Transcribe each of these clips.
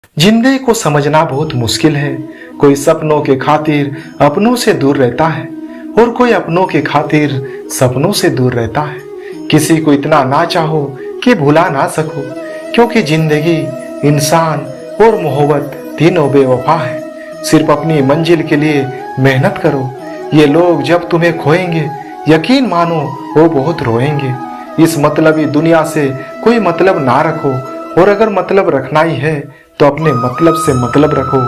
जिंदगी को समझना बहुत मुश्किल है। कोई सपनों के खातिर अपनों से दूर रहता है और कोई अपनों के खातिर सपनों से दूर रहता है। किसी को इतना ना चाहो कि भुला ना सको, क्योंकि जिंदगी, इंसान और मोहब्बत तीनों बेवफा है। सिर्फ अपनी मंजिल के लिए मेहनत करो। ये लोग जब तुम्हें खोएंगे, यकीन मानो वो बहुत रोएंगे। इस मतलबी दुनिया से कोई मतलब ना रखो, और अगर मतलब रखना ही है तो अपने मतलब से मतलब रखो।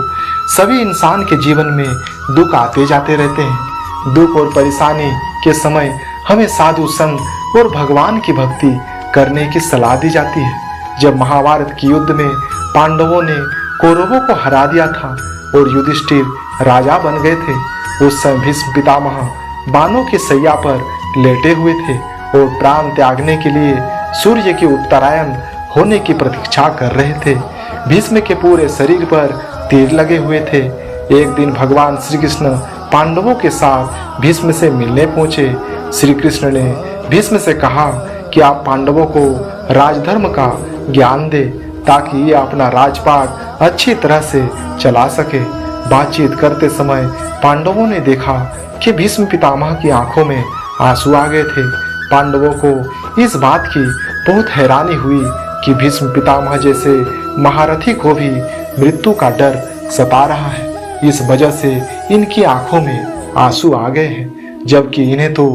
सभी इंसान के जीवन में दुख आते जाते रहते हैं। दुख और परेशानी के समय हमें साधु संत और भगवान की भक्ति करने की सलाह दी जाती है। जब महाभारत के युद्ध में पांडवों ने कौरवों को हरा दिया था और युधिष्ठिर राजा बन गए थे, उस समय भीष्म पितामह बाणों की सैया पर लेटे हुए थे और प्राण त्यागने के लिए सूर्य की उत्तरायण होने की प्रतीक्षा कर रहे थे। भीष्म के पूरे शरीर पर तीर लगे हुए थे। एक दिन भगवान श्री कृष्ण पांडवों के साथ भीष्म से मिलने पहुंचे। श्री कृष्ण ने भीष्म से कहा कि आप पांडवों को राजधर्म का ज्ञान दे, ताकि ये अपना राजपाट अच्छी तरह से चला सके। बातचीत करते समय पांडवों ने देखा कि भीष्म पितामह की आंखों में आंसू आ गए थे। पांडवों को इस बात की बहुत हैरानी हुई कि भीष्म पितामह जैसे महारथी को भी मृत्यु का डर सता रहा है। इस वजह से इनकी आंखों में आंसू आ गए हैं, जबकि इन्हें तो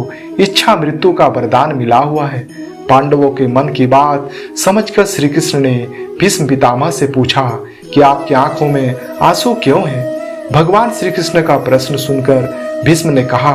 इच्छा मृत्यु का वरदान मिला हुआ है। पांडवों के मन की बात समझकर श्री कृष्ण ने भीष्म पितामह से पूछा कि आपकी आंखों में आंसू क्यों हैं? भगवान श्री कृष्ण का प्रश्न सुनकर भीष्म ने कहा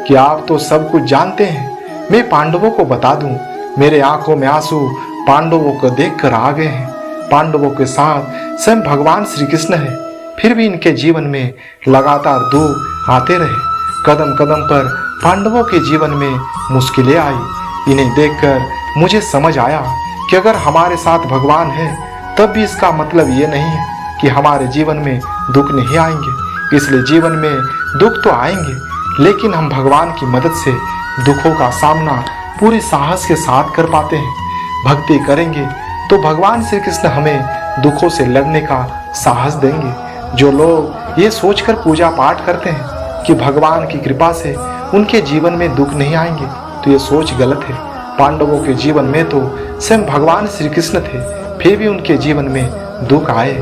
कि आप तो सब कुछ जानते हैं, मैं पांडवों को बता दूं। मेरे आंखों में आंसू पांडवों को देखकर आ गए हैं। पांडवों के साथ स्वयं भगवान श्री कृष्ण है, फिर भी इनके जीवन में लगातार दुख आते रहे। कदम कदम पर पांडवों के जीवन में मुश्किलें आई। इन्हें देखकर मुझे समझ आया कि अगर हमारे साथ भगवान है, तब भी इसका मतलब ये नहीं है कि हमारे जीवन में दुख नहीं आएंगे। इसलिए जीवन में दुख तो आएंगे, लेकिन हम भगवान की मदद से दुखों का सामना पूरे साहस के साथ कर पाते हैं। भक्ति करेंगे तो भगवान श्री कृष्ण हमें दुखों से लड़ने का साहस देंगे। जो लोग ये सोचकर पूजा पाठ करते हैं कि भगवान की कृपा से उनके जीवन में दुख नहीं आएंगे, तो ये सोच गलत है। पांडवों के जीवन में तो स्वयं भगवान श्री कृष्ण थे, फिर भी उनके जीवन में दुख आए।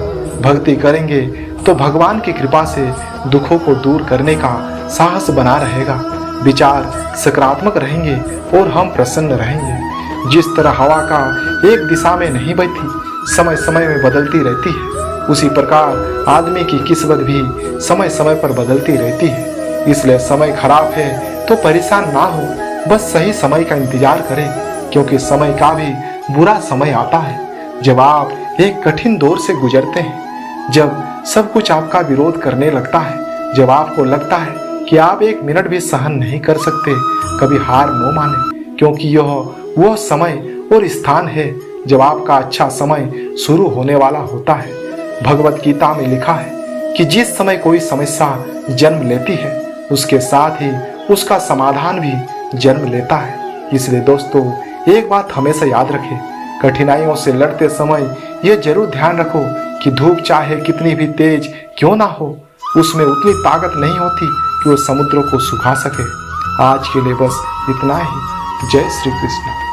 भक्ति करेंगे तो भगवान की कृपा से दुखों को दूर करने का साहस बना रहेगा। विचार सकारात्मक रहेंगे और हम प्रसन्न रहेंगे। जिस तरह हवा का एक दिशा में नहीं बहती, समय समय में बदलती रहती है, उसी प्रकार आदमी की किस्मत भी समय समय पर बदलती रहती है। इसलिए समय खराब है तो परेशान ना हो, बस सही समय का इंतजार करें, क्योंकि समय का भी बुरा समय आता है। जब आप एक कठिन दौर से गुजरते हैं, जब सब कुछ आपका विरोध करने लगता है, जब आपको लगता है कि आप एक मिनट भी सहन नहीं कर सकते, कभी हार न माने, क्योंकि यह वो समय और स्थान है जब आपका अच्छा समय शुरू होने वाला होता है। भगवत गीता में लिखा है कि जिस समय कोई समस्या जन्म लेती है, उसके साथ ही उसका समाधान भी जन्म लेता है। इसलिए दोस्तों, एक बात हमेशा याद रखें, कठिनाइयों से लड़ते समय यह जरूर ध्यान रखो कि धूप चाहे कितनी भी तेज क्यों ना हो, उसमें उतनी ताकत नहीं होती कि वो समुद्रों को सुखा सके। आज के लिए बस इतना ही। जय श्री कृष्ण।